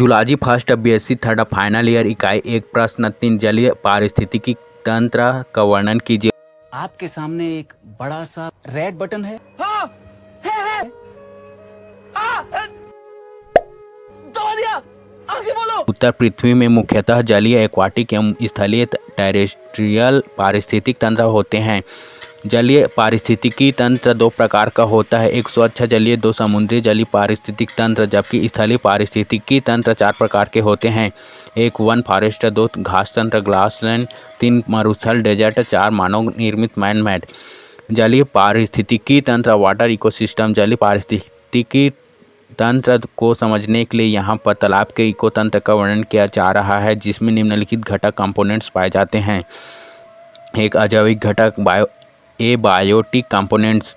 Zoology first BSc third final year इकाई 1 प्रश्न 3 जलीय पारिस्थितिकी तंत्र का वर्णन कीजिए। आपके सामने एक बड़ा सा रेड बटन है। हाँ, है। दबा दिया, आगे बोलो। उत्तर पृथ्वी में मुख्यतः जलीय, एक्वाटिक एवं स्थलीय टेरेस्ट्रियल पारिस्थितिक तंत्र होते हैं। जलीय पारिस्थितिकी तंत्र दो प्रकार का होता है, एक स्वच्छ जलीय, दो समुद्री जलीय पारिस्थितिक तंत्र, जबकि स्थलीय पारिस्थितिकी तंत्र 4 प्रकार के होते हैं, एक वन फॉरेस्ट, दो घास तंत्र ग्रासलैंड, 3 मरुस्थल डेजर्ट, 4 मानव निर्मित मैन मेड। जलीय पारिस्थितिकी तंत्र वाटर इकोसिस्टम। जलीय पारिस्थितिकी तंत्र को समझने के लिए यहाँ पर तालाब के इको तंत्र का वर्णन किया जा रहा है, जिसमें निम्नलिखित घटक कंपोनेंट्स पाए जाते हैं। एक अजैविक घटक एबायोटिक कंपोनेंट्स।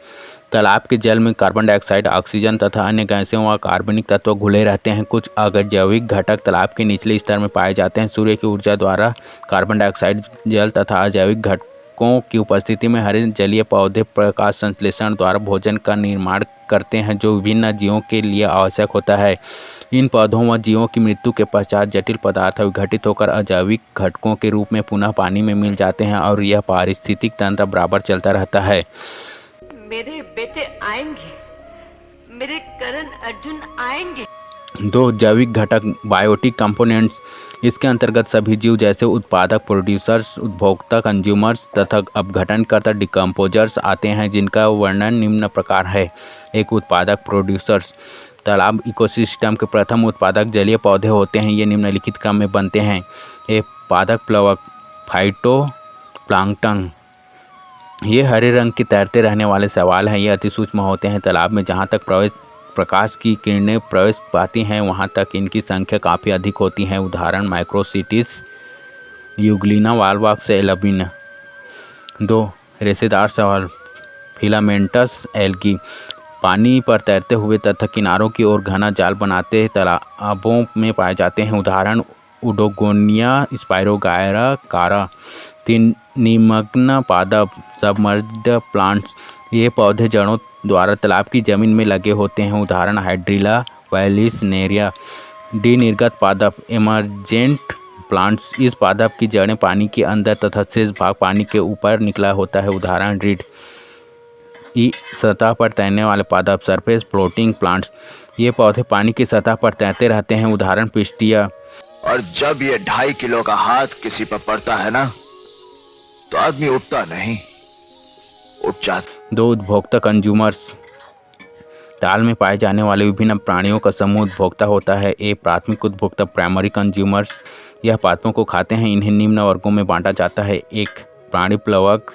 तालाब के जल में कार्बन डाइऑक्साइड, ऑक्सीजन तथा अन्य गैसों व कार्बनिक तत्व घुले रहते हैं। कुछ अजैविक घटक तालाब के निचले स्तर में पाए जाते हैं। सूर्य की ऊर्जा द्वारा कार्बन डाइऑक्साइड, जल तथा अजैविक घटकों की उपस्थिति में हरे जलीय पौधे प्रकाश संश्लेषण द्वारा भोजन का निर्माण करते हैं, जो विभिन्न जीवों के लिए आवश्यक होता है। इन पौधों व जीवों की मृत्यु के पश्चात जटिल पदार्थ विघटित होकर अजैविक घटकों के रूप में पुनः पानी में मिल जाते हैं और यह पारिस्थितिक तंत्र बराबर चलता रहता है। मेरे बेटे आएंगे, मेरे करण अर्जुन आएंगे। 2 जैविक घटक बायोटिक कंपोनेंट्स। इसके अंतर्गत सभी जीव जैसे उत्पादक प्रोड्यूसर्स, उपभोक्ता कंज्यूमर्स तथा अपघटनकर्ता डिकम्पोजर्स आते हैं, जिनका वर्णन निम्न प्रकार है। एक उत्पादक प्रोड्यूसर्स। तालाब इकोसिस्टम के प्रथम उत्पादक जलीय पौधे होते हैं। ये निम्नलिखित क्रम में बनते हैं। एक पादप प्लवक फाइटोप्लैंक्टन। ये हरे रंग के तैरते रहने वाले शैवाल हैं। ये अति सूक्ष्म होते हैं। तालाब में जहाँ तक प्रकाश की किरणें प्रवेश पाती हैं, वहाँ तक इनकी संख्या काफ़ी अधिक होती है। उदाहरण माइक्रोसिटिस, यूग्लिना, वालवॉक्स एल्बिना। 2 रेशेदार शैवाल फिलामेंटस एल्गी। पानी पर तैरते हुए तथा किनारों की ओर घना जाल बनाते तालाबों में पाए जाते हैं। उदाहरण उडोगोनिया, स्पाइरोगायरा, कारा। 3 निमग्न पादप सबमर्ज्ड प्लांट्स। ये पौधे जड़ों द्वारा तालाब की जमीन में लगे होते हैं। उदाहरण हाइड्रिला, वैलिसनेरिया। डी निर्गत पादप इमर्जेंट प्लांट्स। इस पादप की जड़ें पानी के अंदर तथा शेष भाग पानी के ऊपर निकला होता है। उदाहरण रीड। ई सतह पर तैरने वाले पादप सरफेस फ्लोटिंग प्लांट्स। ये पौधे पानी की सतह पर तैरते रहते हैं। उदाहरण पिस्टिया। और जब ये 2.5 किलो का हाथ किसी पर पड़ता है ना, तो आदमी उठता नहीं, उठ जाता। 2 उपभोक्ता कंज्यूमर्स। ताल में पाए जाने वाले विभिन्न प्राणियों का समूह उपभोक्ता होता है। ए प्राथमिक उपभोक्ता प्राइमरी कंज्यूमर्स। यह पादपों को खाते हैं। इन्हें निम्न वर्गों में बांटा जाता है। एक प्राणी प्लवक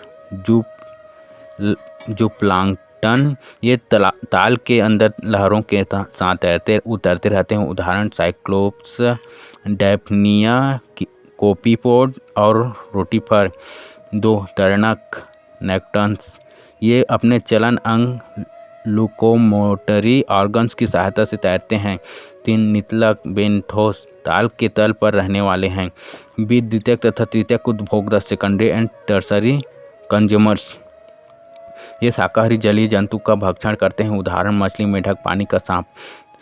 जो प्लांक्टन। ये ताल के अंदर लहरों के साथ तैरते उतरते रहते हैं। उदाहरण साइक्लोप्स, डैफनिया, कोपीपोड और रोटीफर। 2 तैरनक नेक्टन्स। ये अपने चलन अंग लुकोमोटरी ऑर्गन्स की सहायता से तैरते हैं। 3 नितलक बेंथोस। ताल के तल पर रहने वाले हैं। बी द्वितीयक तथा तृतीयक उपभोक्ता सेकेंडरी एंड टर्सरी कंज्यूमर्स। ये शाकाहारी जलीय जंतु का भक्षण करते हैं। उदाहरण मछली, मेढक, पानी का सांप।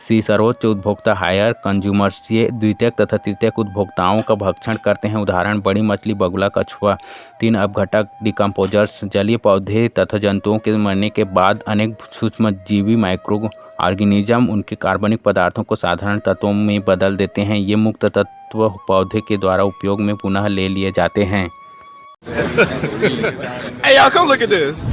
सी सर्वोच्च उपभोक्ता हायर कंज्यूमर्स। ये द्वितीयक तथा तृतीयक उपभोक्ताओं का भक्षण करते हैं। उदाहरण बड़ी मछली, बगुला, कछुआ। 3 अपघटक डिकम्पोजर्स। जलीय पौधे तथा जंतुओं के मरने के बाद अनेक सूक्ष्मजीवी माइक्रो ऑर्गेनिज्म उनके कार्बनिक पदार्थों को साधारण तत्वों में बदल देते हैं। ये मुक्त तत्व पौधे के द्वारा उपयोग में पुनः ले लिए जाते हैं। Hey, y'all, come look at this.